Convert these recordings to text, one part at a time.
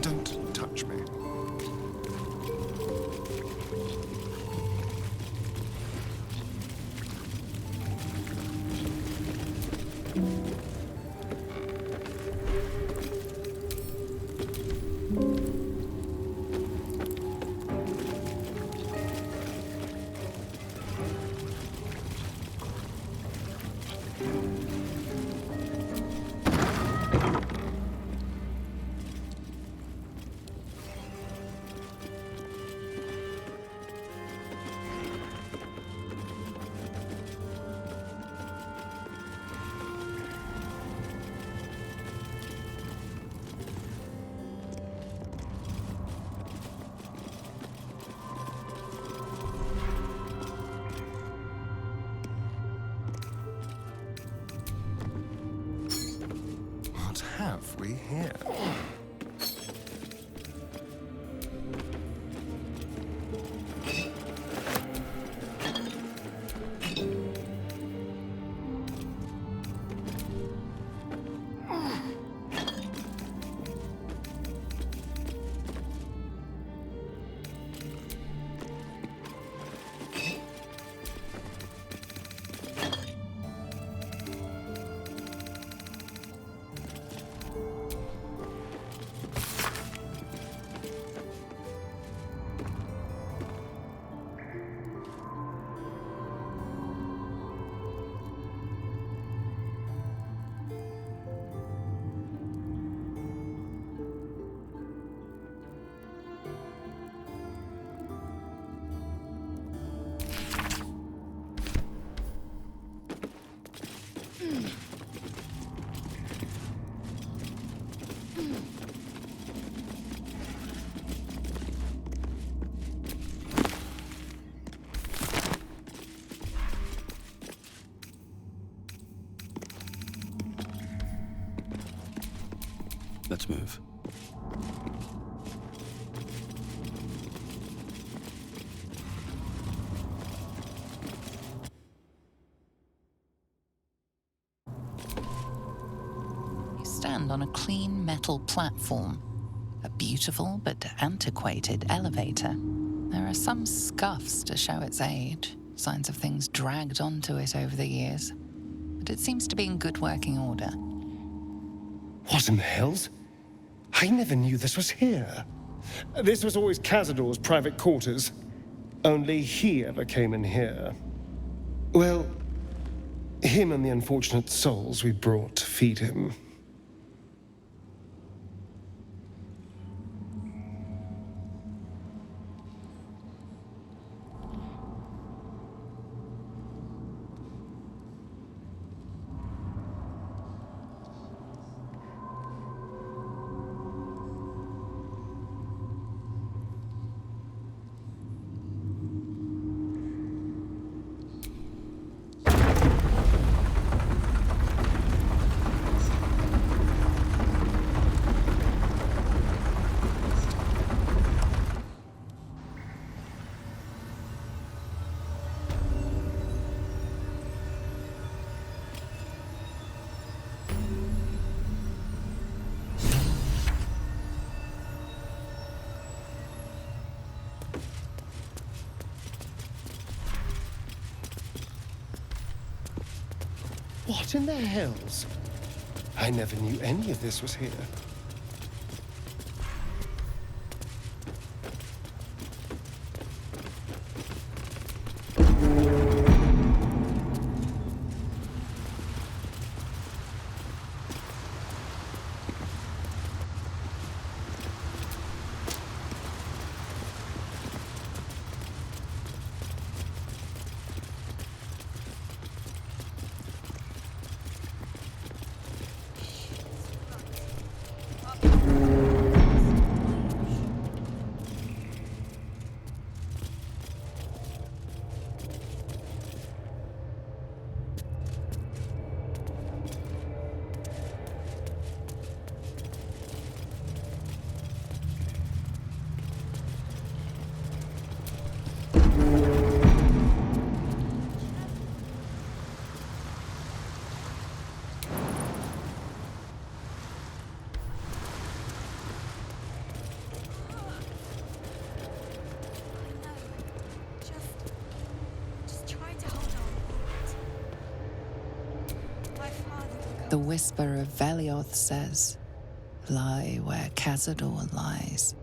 Don't touch me. What have we here? Let's move. You stand on a clean metal platform, a beautiful but antiquated elevator. There are some scuffs to show its age, signs of things dragged onto it over the years, but it seems to be in good working order. What in the hells? I never knew this was here. This was always Cazador's private quarters. Only he ever came in here. Well, him and the unfortunate souls we brought to feed him. What in the hells? I never knew any of this was here. The whisper of Velioth says, lie where Cazador lies.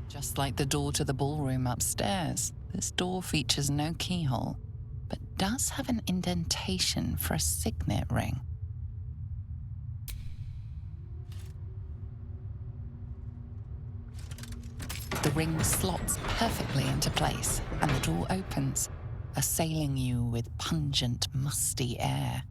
Just like the door to the ballroom upstairs, this door features no keyhole, but does have an indentation for a signet ring. The ring slots perfectly into place, and the door opens, assailing you with pungent, musty air.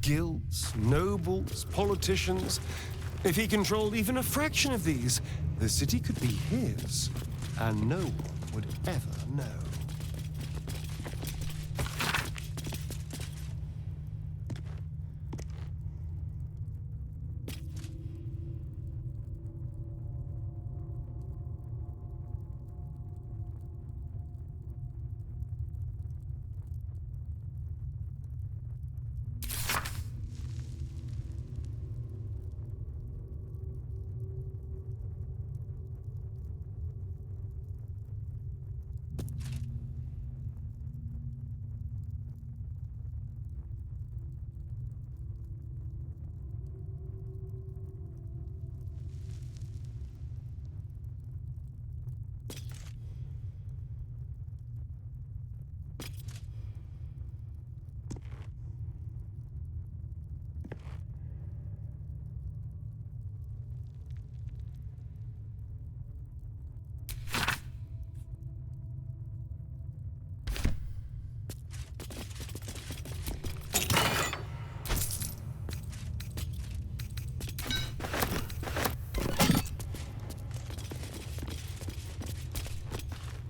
Guilds, nobles, politicians. If he controlled even a fraction of these, the city could be his, and no one would ever know.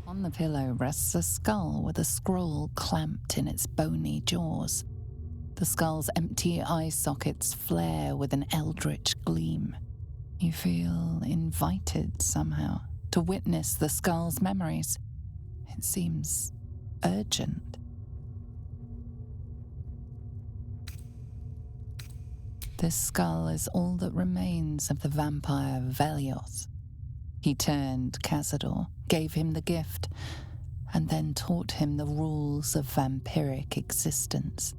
On the pillow rests a skull with a scroll clamped in its bony jaws. The skull's empty eye sockets flare with an eldritch gleam. You feel invited somehow to witness the skull's memories. It seems urgent. This skull is all that remains of the vampire Velioth. He turned Cazador, gave him the gift, and then taught him the rules of vampiric existence.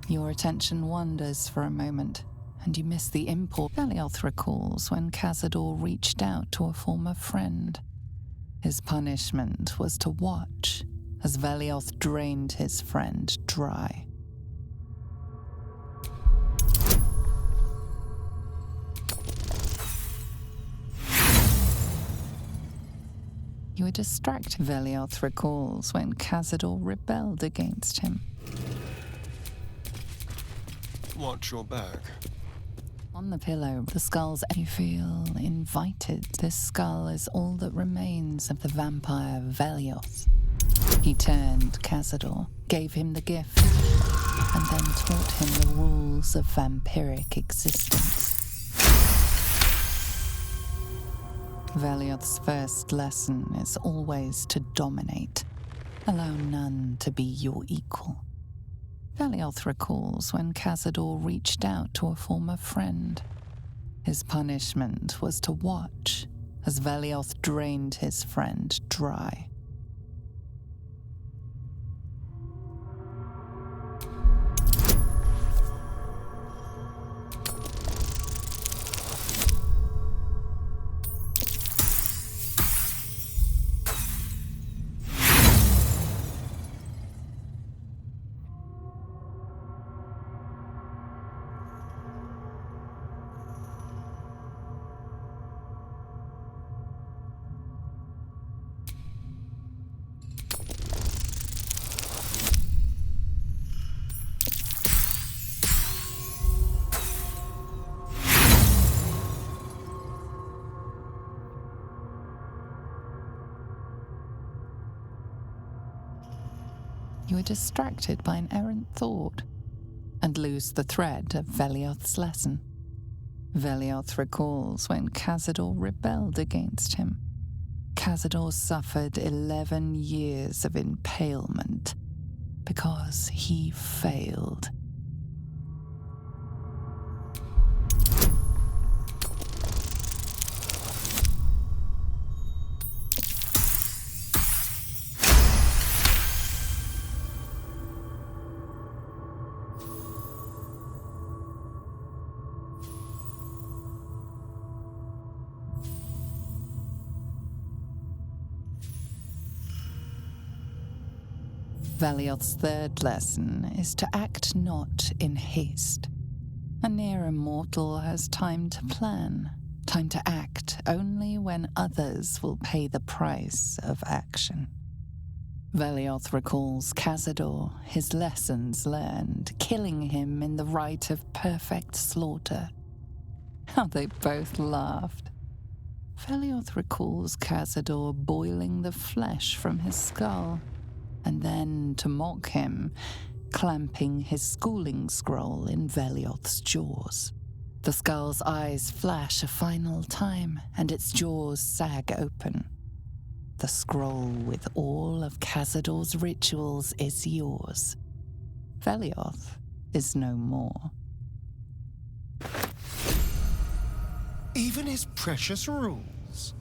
Your attention wanders for a moment, and you miss the import. Velioth recalls when Cazador reached out to a former friend. His punishment was to watch as Velioth drained his friend dry. You were distracted. Velioth recalls when Cazador rebelled against him. Watch your back. On the pillow, the skull's... You feel invited. This skull is all that remains of the vampire Velioth. He turned Cazador, gave him the gift, and then taught him the rules of vampiric existence. Velioth's first lesson is always to dominate. Allow none to be your equal. Velioth recalls when Cazador reached out to a former friend. His punishment was to watch as Velioth drained his friend dry. You are distracted by an errant thought and lose the thread of Velioth's lesson. Velioth recalls when Cazador rebelled against him. Cazador suffered 11 years of impalement because he failed. Velioth's third lesson is to act not in haste. A near immortal has time to plan, time to act only when others will pay the price of action. Velioth recalls Cazador, his lessons learned, killing him in the rite of perfect slaughter. How they both laughed. Velioth recalls Cazador boiling the flesh from his skull, and then, to mock him, clamping his schooling scroll in Velioth's jaws. The skull's eyes flash a final time, and its jaws sag open. The scroll with all of Cazador's rituals is yours. Velioth is no more. Even his precious rules.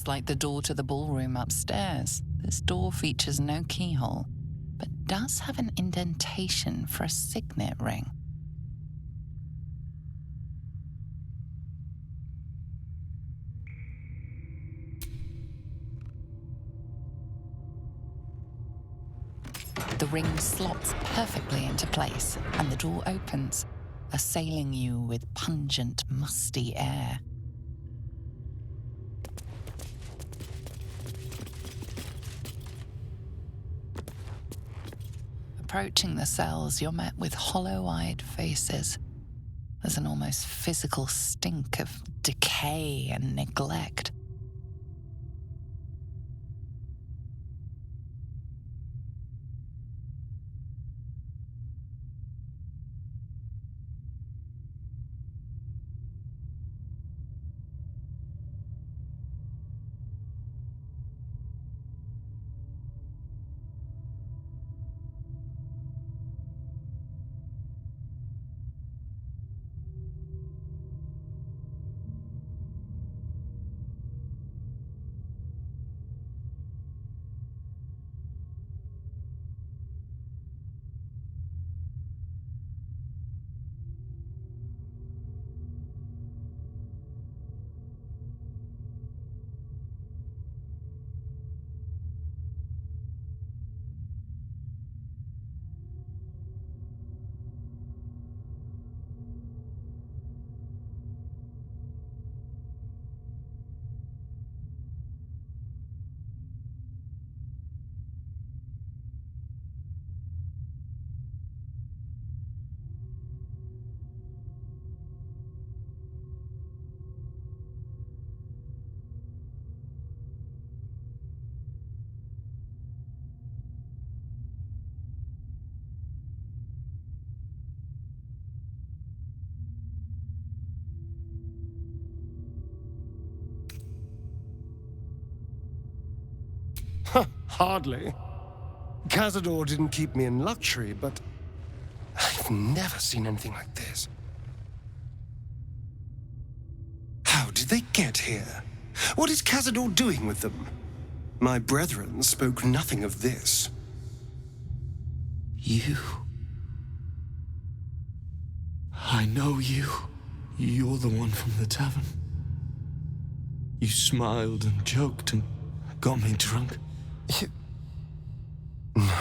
Just like the door to the ballroom upstairs, this door features no keyhole, but does have an indentation for a signet ring. The ring slots perfectly into place, and the door opens, assailing you with pungent, musty air. Approaching the cells, you're met with hollow-eyed faces. There's an almost physical stink of decay and neglect. Hardly. Cazador didn't keep me in luxury, but I've never seen anything like this. How did they get here? What is Cazador doing with them? My brethren spoke nothing of this. You. I know you. You're the one from the tavern. You smiled and joked and got me drunk. No.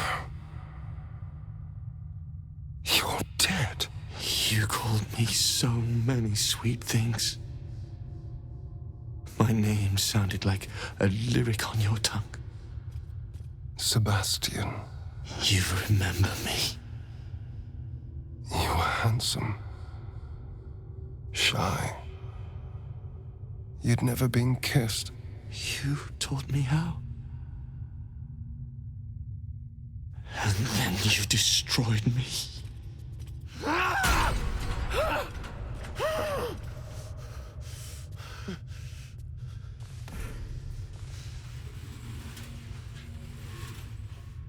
You're dead. You called me so many sweet things. My name sounded like a lyric on your tongue. Sebastian, You remember me. you were handsome. Shy. You'd never been kissed. You taught me how. And then you destroyed me.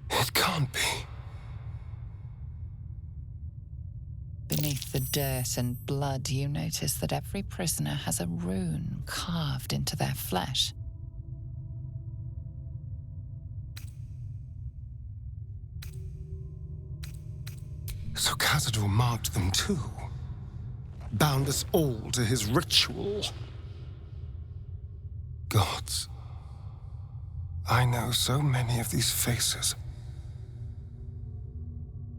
It can't be. Beneath the dirt and blood, you notice that every prisoner has a rune carved into their flesh. So Cazador marked them too. Bound us all to his ritual. Gods. I know so many of these faces.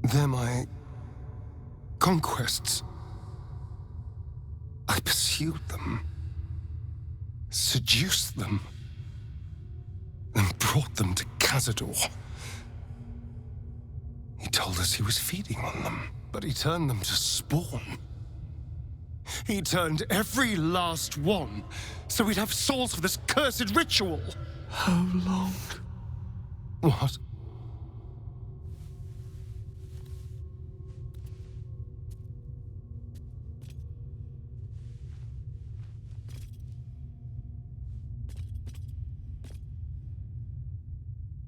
They're my conquests. I pursued them, seduced them, and brought them to Cazador. He told us he was feeding on them, but he turned them to spawn. He turned every last one, so we'd have souls for this cursed ritual. How long? What?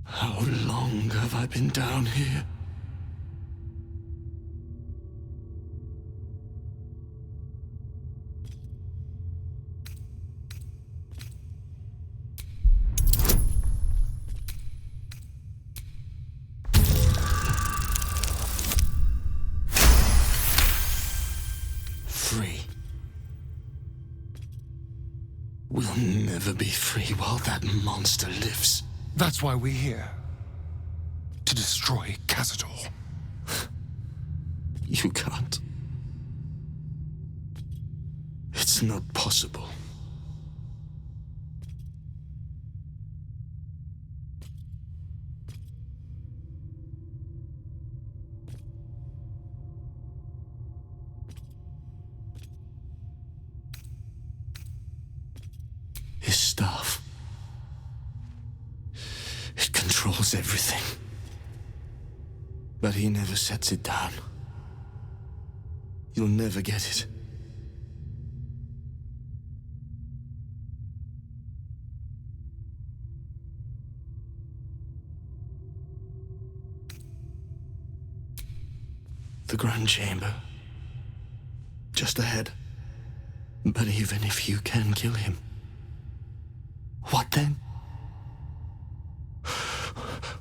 How long have I been down here? never be free while that monster lives. That's why we're here. To destroy Cazador. You can't. It's not possible. His staff. It controls everything. But he never sets it down. You'll never get it. The Grand Chamber. Just ahead. But even if you can kill him, what then?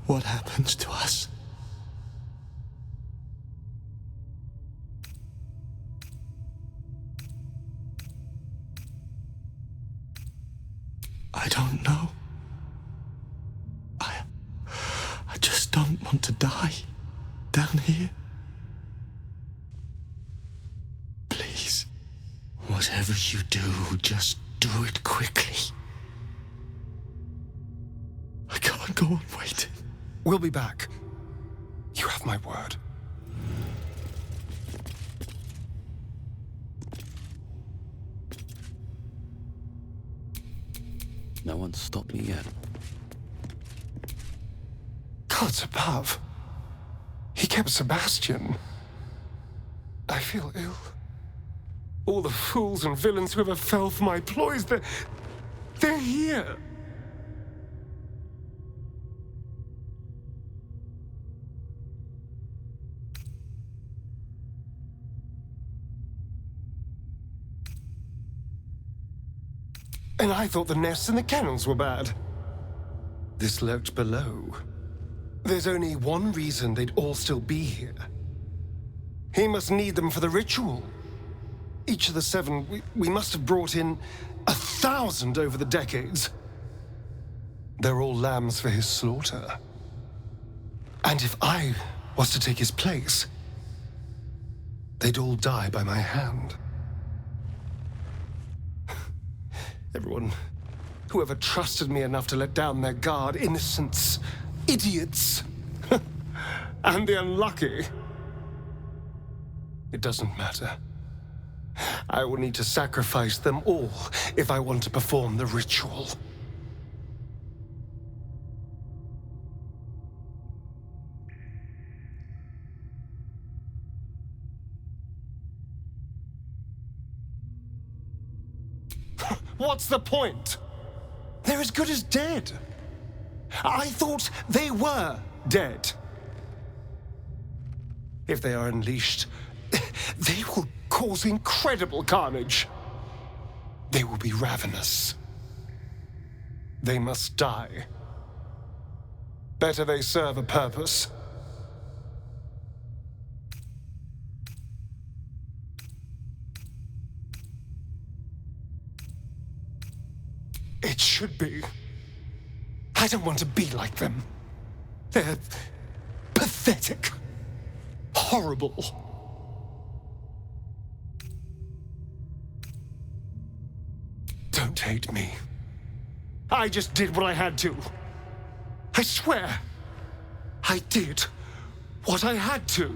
What happens to us? I don't know. I just don't want to die down here. Please, whatever you do, just do it quickly. I can't go on waiting. We'll be back. You have my word. No one's stopped me yet. Gods above. He kept Sebastian. I feel ill. All the fools and villains who ever fell for my ploys, they're here. And I thought the nests and the kennels were bad. This lurked below. There's only one reason they'd all still be here. He must need them for the ritual. Each of the 7, we must have brought in 1,000 over the decades. They're all lambs for his slaughter. And if I was to take his place, they'd all die by my hand. Everyone, whoever trusted me enough to let down their guard, innocents, idiots, and the unlucky. It doesn't matter. I will need to sacrifice them all if I want to perform the ritual. What's the point? They're as good as dead. I thought they were dead. If they are unleashed, they will cause incredible carnage. They will be ravenous. They must die. Better they serve a purpose. It should be. I don't want to be like them. They're pathetic. Horrible. Don't hate me. I just did what I had to. I swear. I did what I had to.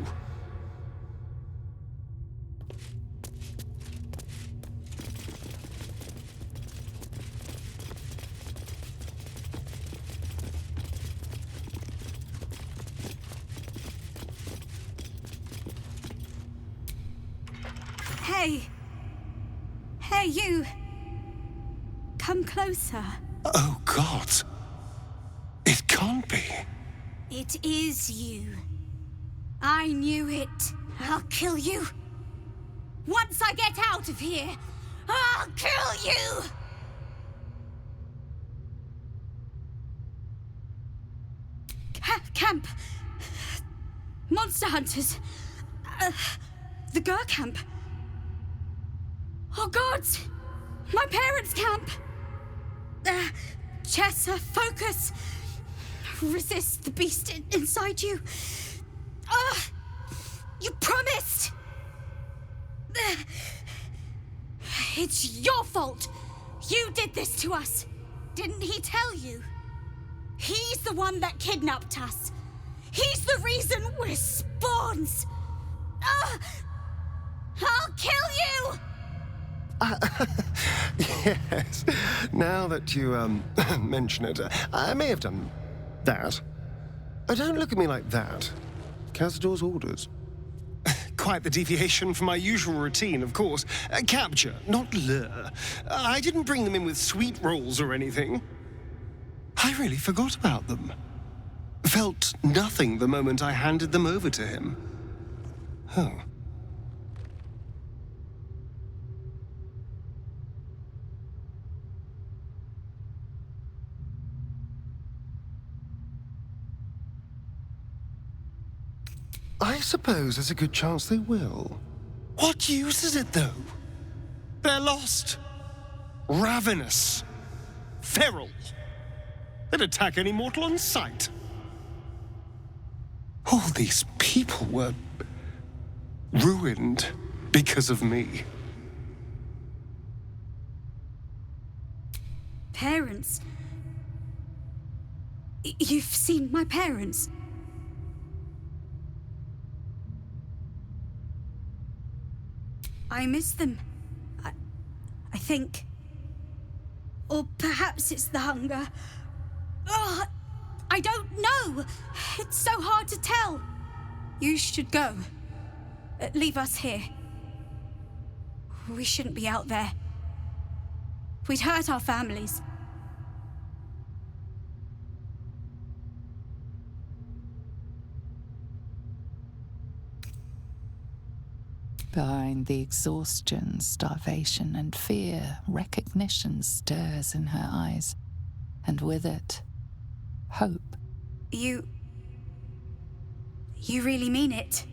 Hey! Hey, you! Come closer. Oh, God. It can't be. It is you. I knew it. I'll kill you. Once I get out of here, I'll kill you! Camp. Monster hunters. The Gur camp. Oh, gods! My parents' camp! Chessa, focus! Resist the beast inside you. You promised! It's your fault! You did this to us! Didn't he tell you? He's the one that kidnapped us. He's the reason we're spawns! I'll kill you! Yes. Now that you, mention it, I may have done that. Don't look at me like that. Cazador's orders. Quite the deviation from my usual routine, of course. Capture, not lure. I didn't bring them in with sweet rolls or anything. I really forgot about them. Felt nothing the moment I handed them over to him. Oh. I suppose there's a good chance they will. What use is it, though? They're lost. Ravenous. Feral. They'd attack any mortal on sight. All these people were ruined because of me. Parents? You've seen my parents? I miss them. I think. Or perhaps it's the hunger. Oh, I don't know. It's so hard to tell. You should go. Leave us here. We shouldn't be out there. We'd hurt our families. Behind the exhaustion, starvation, and fear, recognition stirs in her eyes, and with it, hope. You really mean it?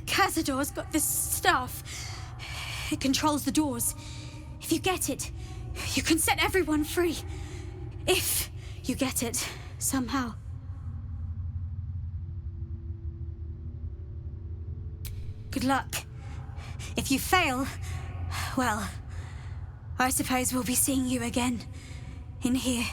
Cazador's got this stuff. It controls the doors. If you get it, you can set everyone free. If you get it, somehow. Good luck. If you fail, well, I suppose we'll be seeing you again in here.